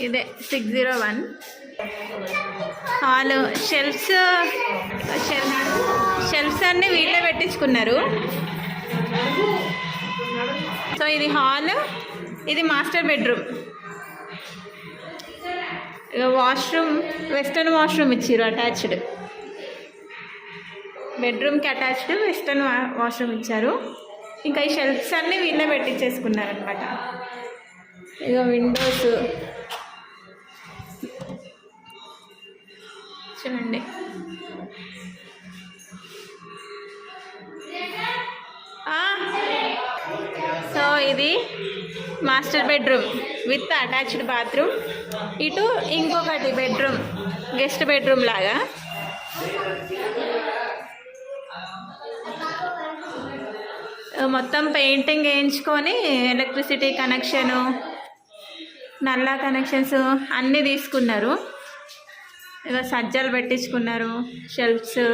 ఇదే 601 hall. Shelves అన్నీ వీళ్ళే పెట్టించుకున్నారు. సో ఇది హాల్, ఇది master bedroom. Washroom, western washroom ఇచ్చారు అటాచ్డ్. బెడ్రూమ్కి అటాచ్డ్ వెస్టర్న్ వాష్రూమ్ ఇచ్చారు. ఇంకా ఈ షెల్ఫ్స్ అన్నీ వీళ్ళే పెట్టించేసుకున్నారనమాట. ఇక విండోస్ చూడండి. సో ఇది master bedroom with attached bathroom. ఇటు ఇంకొకటి బెడ్రూమ్, గెస్ట్ బెడ్రూమ్ లాగా. మొత్తం పెయింటింగ్ వేయించుకొని ఎలక్ట్రిసిటీ కనెక్షను, నల్లా కనెక్షన్స్ అన్నీ తీసుకున్నారు. ఇక సజ్జలు పెట్టించుకున్నారు, షెల్ఫ్స్.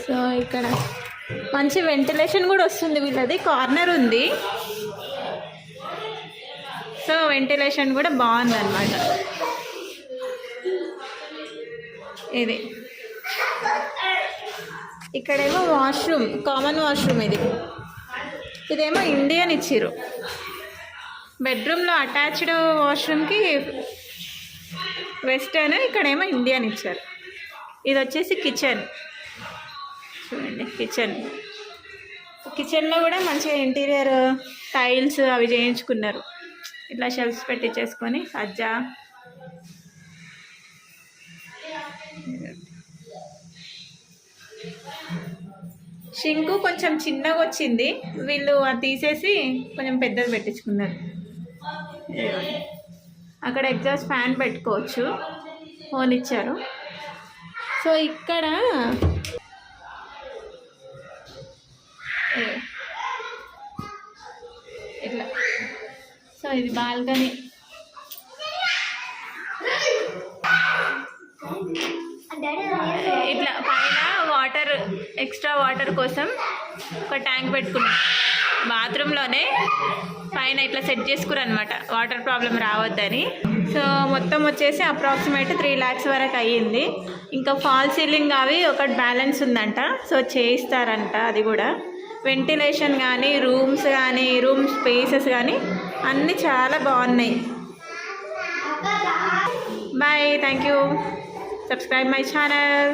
సో ఇక్కడ మంచి వెంటిలేషన్ కూడా వస్తుంది. వీళ్ళది కార్నర్ ఉంది, సో వెంటిలేషన్ కూడా బాగుందన్నమాట. ఇది ఇక్కడేమో వాష్రూమ్, కామన్ వాష్రూమ్. ఇదేమో ఇండియన్ ఇచ్చిర్రు. బెడ్రూమ్లో అటాచ్డ్ వాష్రూమ్కి వెస్టర్న్, ఇక్కడేమో ఇండియన్ ఇచ్చారు. ఇది వచ్చేసి కిచెన్. చూడండి కిచెన్లో కూడా మంచిగా ఇంటీరియర్ టైల్స్ అవి చేయించుకున్నారు. ఇట్లా షెల్ఫ్స్ పెట్టించేసుకొని సజ్జా. షింకు కొంచెం చిన్నగా వచ్చింది, వీళ్ళు అది తీసేసి కొంచెం పెద్దది పెట్టించుకున్నారు. అక్కడ ఎగ్జాస్ట్ ఫ్యాన్ పెట్టుకోవచ్చు, ఫోన్ ఇచ్చారు. సో ఇక్కడ ఇట్లా, సో ఇది బాల్కనీ. ఇట్లా పైన వాటర్, ఎక్స్ట్రా వాటర్ కోసం ఒక ట్యాంక్ పెట్టుకున్నాం. బాత్రూంలోనే పైన ఇట్లా సెట్ చేసుకురు అనమాట, వాటర్ ప్రాబ్లం రావద్దని. సో మొత్తం వచ్చేసి అప్రాక్సిమేట్ 3 lakhs వరకు అయ్యింది. ఇంకా ఫాల్ సీలింగ్ అవి ఒకటి బ్యాలెన్స్ ఉందంట, సో చేయిస్తారంట. అది కూడా వెంటిలేషన్ కానీ, రూమ్స్ కానీ, రూమ్ స్పేసెస్ కానీ అన్నీ చాలా బాగున్నాయి. Bye, thank you. Subscribe my channel.